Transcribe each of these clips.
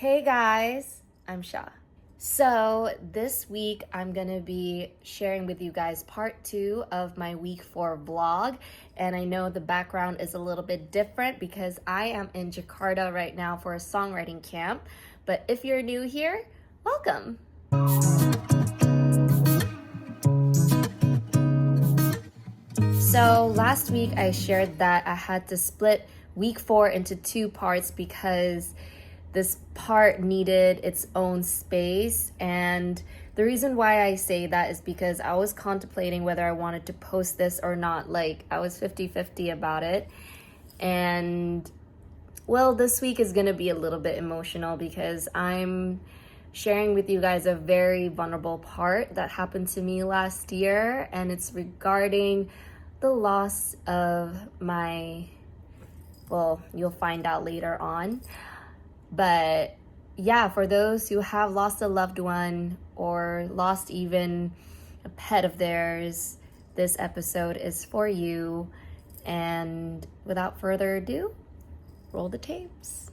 Hey guys, I'm Sha. So this week I'm gonna be sharing with you guys part 2 of my week 4 vlog. And I know the background is a little bit different because I am in Jakarta right now for a songwriting camp. But if you're new here, welcome. So last week I shared that I had to split week 4 into 2 parts because this part needed its own space. And the reason why I say that is because I was contemplating whether I wanted to post this or not. Like, I was 50-50 about it. And well, this week is gonna be a little bit emotional because I'm sharing with you guys a very vulnerable part that happened to me last year, and it's regarding the loss of my, well, you'll find out later on. But yeah, for those who have lost a loved one or lost even a pet of theirs, this episode is for you. And without further ado, roll the tapes.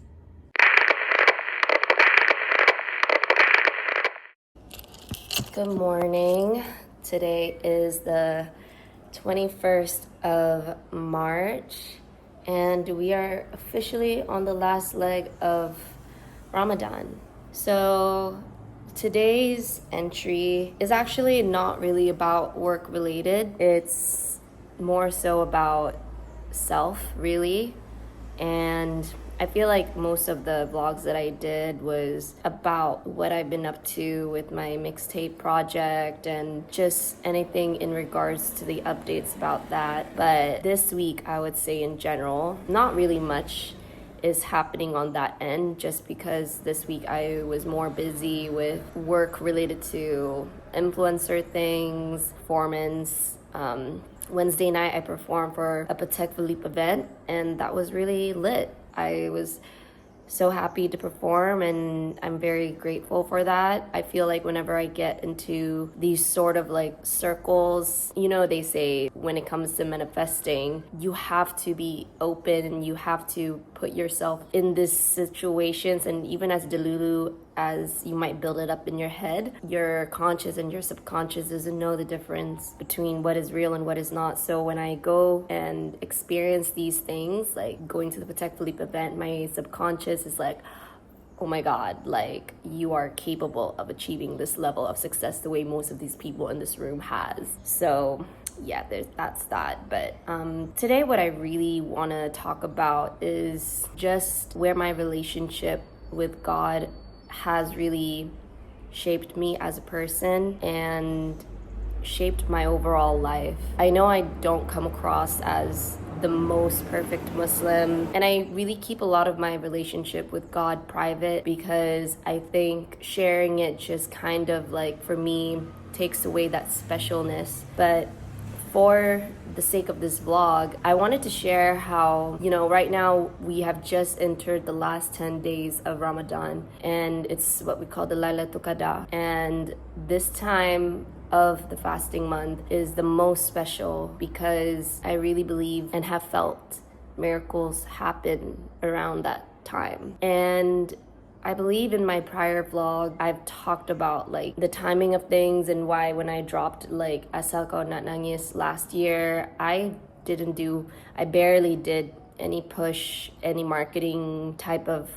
Good morning. Today is the 21st of March, and we are officially on the last leg of Ramadan. So today's entry is actually not really about work related. It's more so about self, really. And I feel like most of the vlogs that I did was about what I've been up to with my mixtape project and just anything in regards to the updates about that. But this week, I would say in general, not really much is happening on that end, just because this week I was more busy with work related to influencer things, performance. Wednesday night I performed for a Patek Philippe event, and that was really lit. I was so happy to perform, and I'm very grateful for that. I feel like whenever I get into these sort of like circles, you know, they say when it comes to manifesting, you have to be open and you have to put yourself in these situations. And even as delulu as you might build it up in your head, your conscious and your subconscious doesn't know the difference between what is real and what is not. So when I go and experience these things, like going to the Patek Philippe event, my subconscious is like, oh my God, like you are capable of achieving this level of success the way most of these people in this room has. So yeah, that's that. But today what I really want to talk about is just where my relationship with God has really shaped me as a person and shaped my overall life. I know I don't come across as the most perfect Muslim, and I really keep a lot of my relationship with God private because I think sharing it just kind of like, for me, takes away that specialness. But for the sake of this vlog, I wanted to share how, you know, right now we have just entered the last 10 days of Ramadan, and it's what we call the Laylatul Qadr. And this time of the fasting month is the most special because I really believe and have felt miracles happen around that time. And I believe in my prior vlog, I've talked about like the timing of things and why when I dropped like Asal Kau Nak Nangis last year, I barely did any push, any marketing type of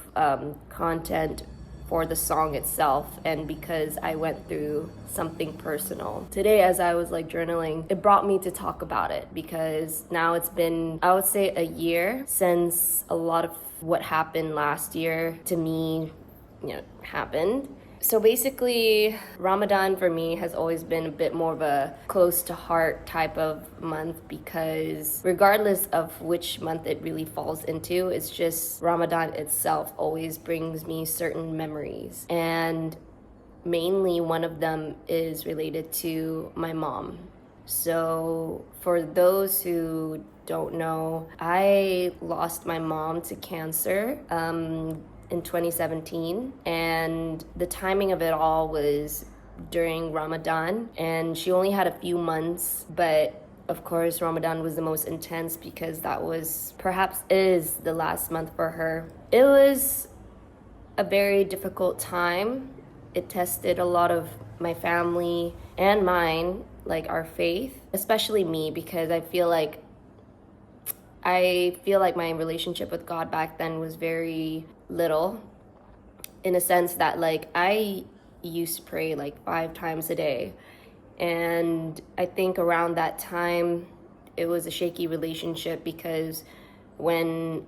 content for the song itself, and because I went through something personal. Today, as I was like journaling, it brought me to talk about it because now it's been, I would say, a year since a lot of what happened last year to me, happened. So basically, Ramadan for me has always been a bit more of a close to heart type of month because regardless of which month it really falls into, it's just Ramadan itself always brings me certain memories. And mainly one of them is related to my mom. So for those who don't know, I lost my mom to cancer in 2017, and the timing of it all was during Ramadan, and she only had a few months, but of course Ramadan was the most intense because that was, perhaps is, the last month for her. It was a very difficult time. It tested a lot of my family and mine, like our faith, especially me, because I feel like my relationship with God back then was very little, in a sense that like I used to pray like 5 times a day. And I think around that time, it was a shaky relationship, because when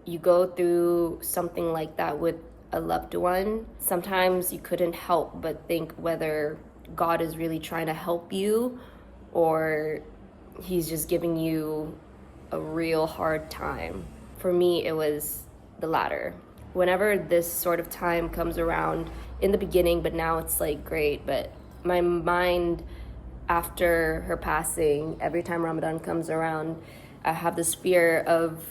you go through something like that with a loved one, sometimes you couldn't help but think whether God is really trying to help you or he's just giving you a real hard time. For me, it was the latter. Whenever this sort of time comes around, in the beginning, but now it's like great, but my mind after her passing, every time Ramadan comes around, I have this fear of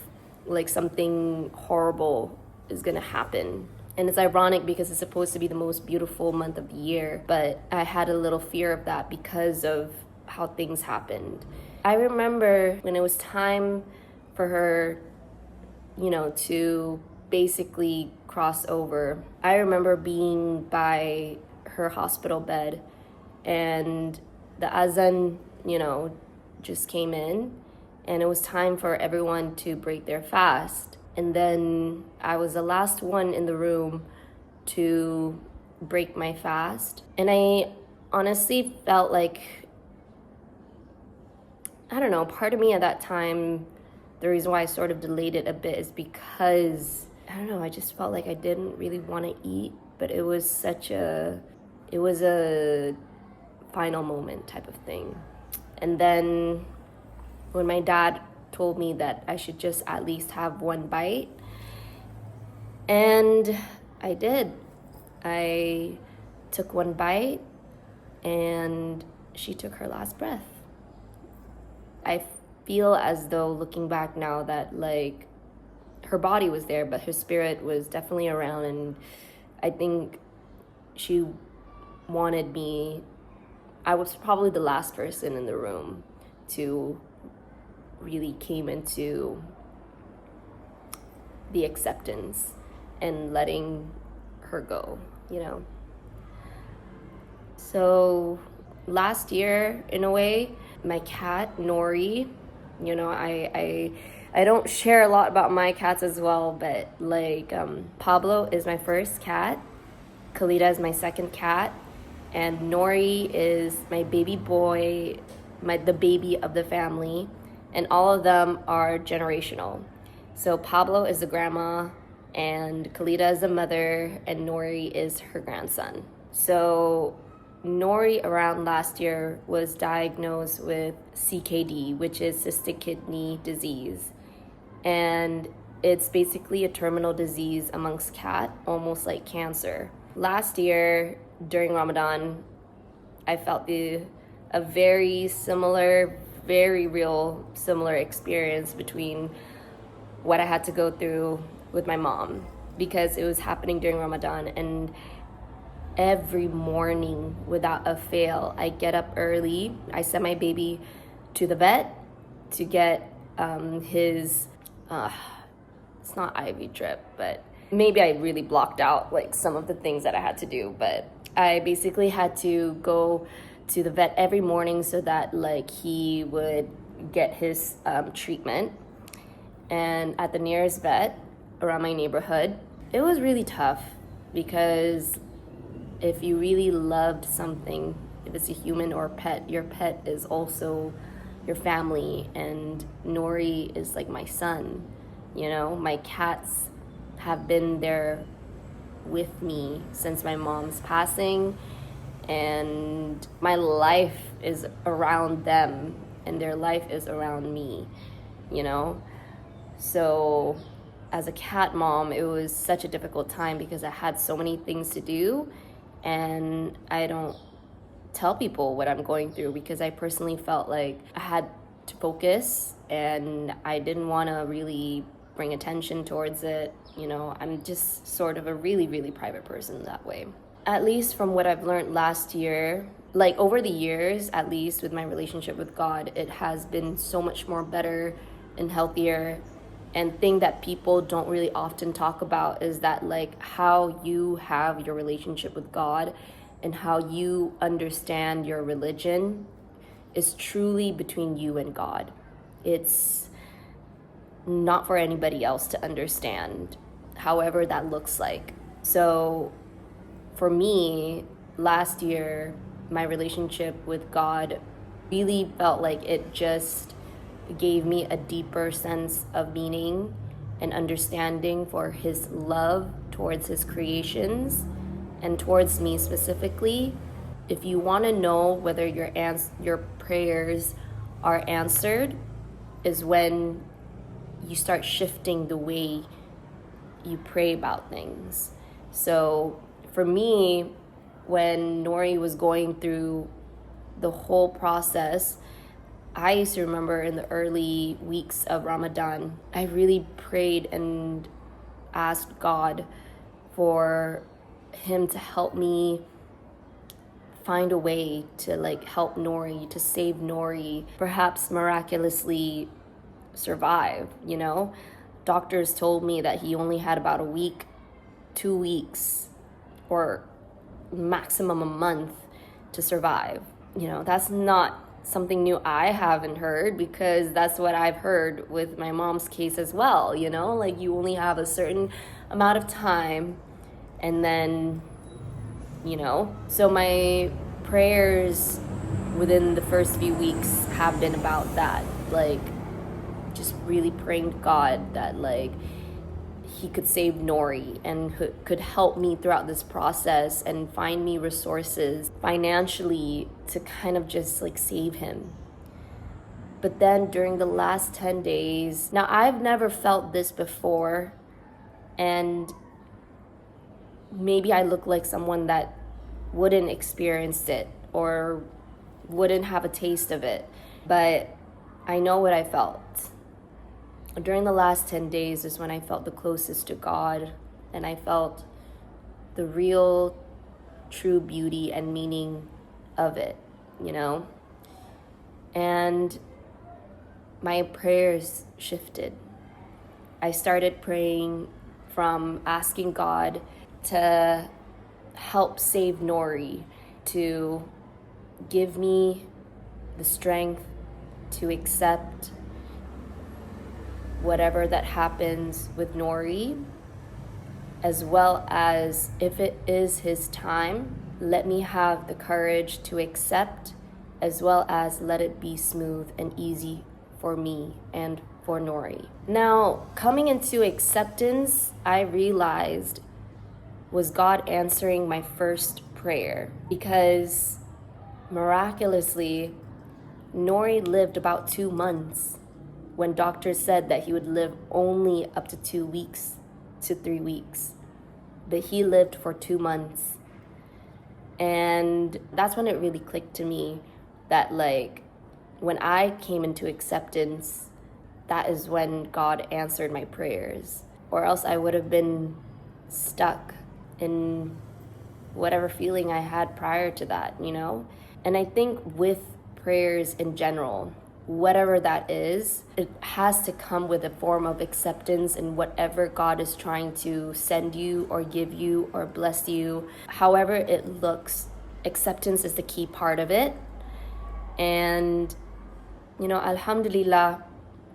like something horrible is gonna happen. And it's ironic because it's supposed to be the most beautiful month of the year, but I had a little fear of that because of how things happened. I remember when it was time for her, to basically cross over. I remember being by her hospital bed, and the azan, just came in, and it was time for everyone to break their fast. And then I was the last one in the room to break my fast. And I honestly felt like, I don't know, part of me at that time, the reason why I sort of delayed it a bit is because, I don't know, I just felt like I didn't really want to eat, but it was a final moment type of thing. And then when my dad told me that I should just at least have one bite, and I did. I took one bite, and she took her last breath. I feel as though, looking back now, that like her body was there, but her spirit was definitely around, and I think she wanted me. I was probably the last person in the room to really came into the acceptance and letting her go, So last year, in a way, my cat, Nori, I don't share a lot about my cats as well, but like Pablo is my first cat, Kalita is my second cat, and Nori is my baby boy, the baby of the family, and all of them are generational. So Pablo is the grandma, and Kalita is the mother, and Nori is her grandson. So Nori around last year was diagnosed with CKD, which is cystic kidney disease. And it's basically a terminal disease amongst cats, almost like cancer. Last year, during Ramadan, I felt a very similar, very real, similar experience between what I had to go through with my mom, because it was happening during Ramadan, and every morning without a fail, I get up early, I send my baby to the vet to get his, it's not IV drip, but maybe I really blocked out like some of the things that I had to do, but I basically had to go to the vet every morning so that like he would get his treatment. And at the nearest vet around my neighborhood, it was really tough, because if you really loved something, if it's a human or pet, your pet is also your family, and Nori is like my son. My cats have been there with me since my mom's passing, and my life is around them, and their life is around me, So as a cat mom, it was such a difficult time because I had so many things to do, and I don't tell people what I'm going through because I personally felt like I had to focus, and I didn't want to really bring attention towards it. I'm just sort of a really, really private person that way. At least from what I've learned last year, like over the years, at least with my relationship with God, it has been so much more better and healthier and thing that people don't really often talk about is that like how you have your relationship with God and how you understand your religion is truly between you and God. It's not for anybody else to understand, however that looks like. So for me, last year, my relationship with God really felt like it just gave me a deeper sense of meaning and understanding for his love towards his creations and towards me specifically. If you want to know whether your prayers are answered, is when you start shifting the way you pray about things. So for me, when Nori was going through the whole process, I used to remember in the early weeks of Ramadan, I really prayed and asked God for him to help me find a way to like help Nori, to save Nori, perhaps miraculously survive, you know? Doctors told me that he only had about a week, 2 weeks, or maximum a month to survive. You know, that's not something new I haven't heard, because that's what I've heard with my mom's case as well, you know? Like you only have a certain amount of time and then, you know? So my prayers within the first few weeks have been about that, like just really praying to God that like he could save Nori and could help me throughout this process and find me resources financially to kind of just like save him. But then during the last 10 days, now I've never felt this before, and maybe I look like someone that wouldn't experience it or wouldn't have a taste of it, but I know what I felt. During the last 10 days is when I felt the closest to God, and I felt the real, true beauty and meaning of it, you know? And my prayers shifted. I started praying from asking God to help save Nori, to give me the strength to accept whatever that happens with Nori, as well as if it is his time, let me have the courage to accept, as well as let it be smooth and easy for me and for Nori. Now, coming into acceptance, I realized was God answering my first prayer, because miraculously, Nori lived about 2 months when doctors said that he would live only up to 2 weeks to 3 weeks. But he lived for 2 months. And that's when it really clicked to me that like when I came into acceptance, that is when God answered my prayers. Or else I would have been stuck in whatever feeling I had prior to that, you know? And I think with prayers in general, whatever that is, it has to come with a form of acceptance in whatever God is trying to send you or give you or bless you. However it looks, acceptance is the key part of it. And, you know, alhamdulillah,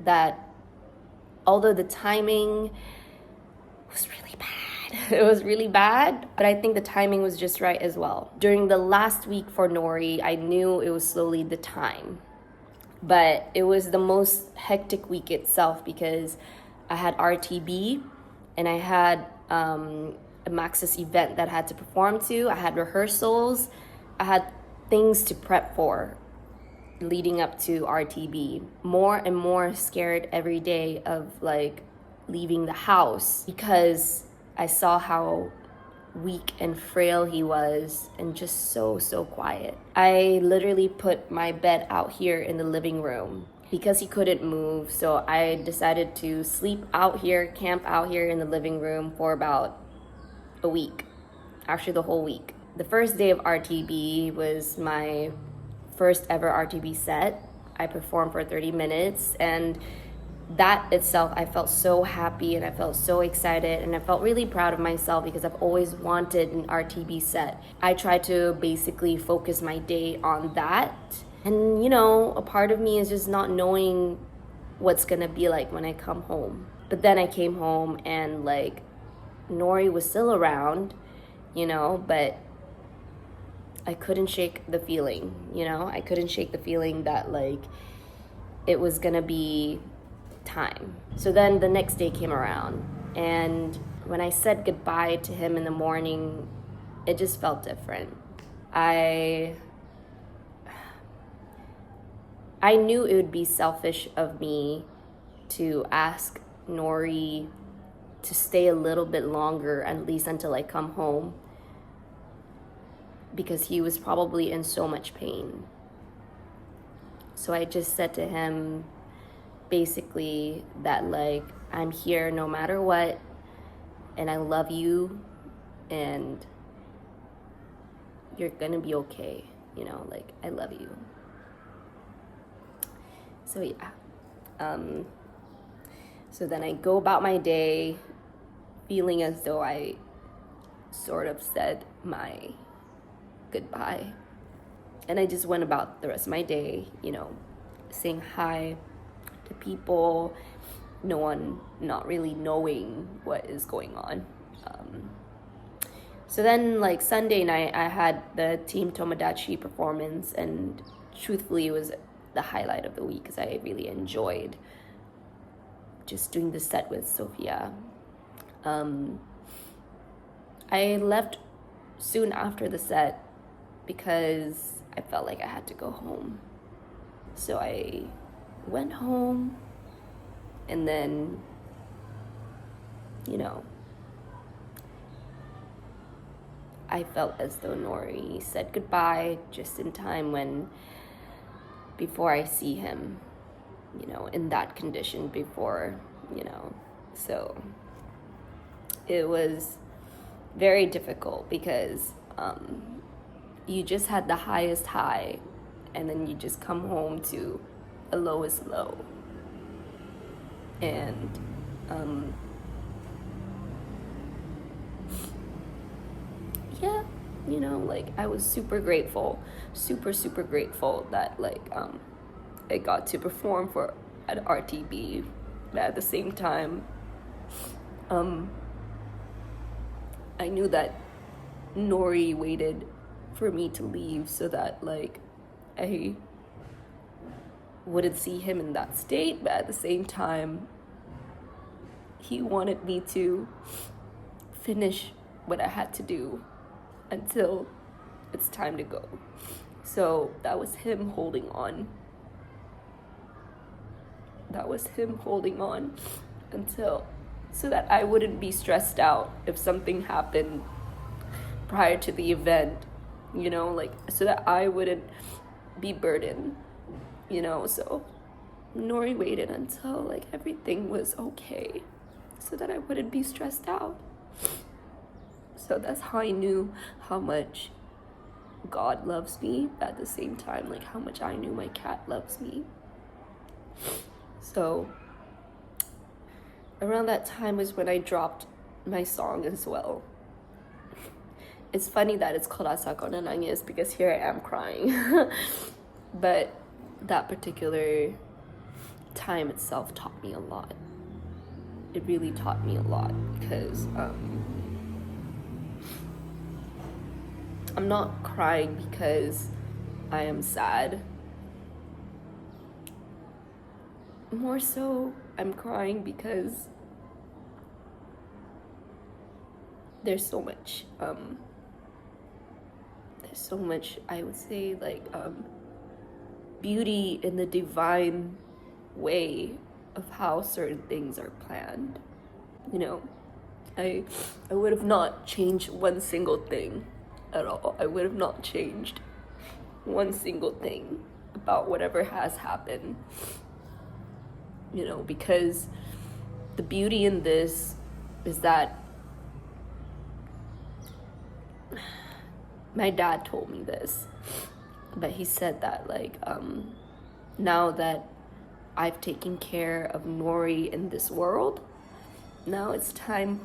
that although the timing was really bad, it was really bad, but I think the timing was just right as well. During the last week for Nori, I knew it was slowly the time. But it was the most hectic week itself, because I had RTB and I had a Maxis event that I had to perform to. I had rehearsals. I had things to prep for leading up to RTB. More and more scared every day of like leaving the house, because I saw how weak and frail he was, and just so quiet. I literally put my bed out here in the living room because he couldn't move, so I decided to sleep out here, camp out here in the living room for about a week, actually the whole week. The first day of RTB was my first ever RTB set. I performed for 30 minutes, and that itself, I felt so happy and I felt so excited and I felt really proud of myself because I've always wanted an RTB set. I tried to basically focus my day on that. And a part of me is just not knowing what's gonna be like when I come home. But then I came home and like Nori was still around, but I couldn't shake the feeling, I couldn't shake the feeling that like it was gonna be time. So then the next day came around, and when I said goodbye to him in the morning, it just felt different. I knew it would be selfish of me to ask Nori to stay a little bit longer, at least until I come home, because he was probably in so much pain. So I just said to him basically that like, I'm here no matter what, and I love you, and you're gonna be okay, like I love you. So yeah, so then I go about my day feeling as though I sort of said my goodbye, and I just went about the rest of my day, saying hi to people, no one not really knowing what is going on. So then like Sunday night I had the Team Tomodachi performance, and truthfully it was the highlight of the week because I really enjoyed just doing the set with Sophia. I left soon after the set because I felt like I had to go home. So I went home, and then, I felt as though Nori said goodbye just in time before I see him, in that condition before, so it was very difficult because you just had the highest high, and then you just come home to a lowest low. And yeah, like I was super grateful, super grateful that like I got to perform at RTB, but at the same time I knew that Nori waited for me to leave so that like I wouldn't see him in that state, but at the same time he wanted me to finish what I had to do until it's time to go. So that was him holding on. Until so that I wouldn't be stressed out if something happened prior to the event, like so that I wouldn't be burdened, so Nori waited until like everything was okay so that I wouldn't be stressed out. So that's how I knew how much God loves me, but at the same time like how much I knew my cat loves me. So around that time was when I dropped my song as well. It's funny that it's called Asako na Nangis because here I am crying. But that particular time itself taught me a lot. It really taught me a lot because I'm not crying because I am sad. More so, I'm crying because there's so much, I would say, like, beauty in the divine way of how certain things are planned. I would have not changed one single thing at all. I would have not changed one single thing about whatever has happened. Because the beauty in this is that my dad told me this, but he said that like now that I've taken care of Nori in this world. Now it's time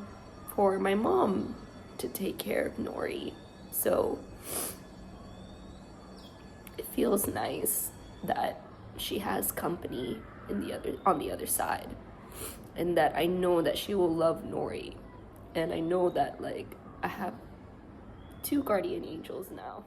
for my mom to take care of Nori. So it feels nice that she has company on the other side, and that I know that she will love Nori, and I know that like I have 2 guardian angels now.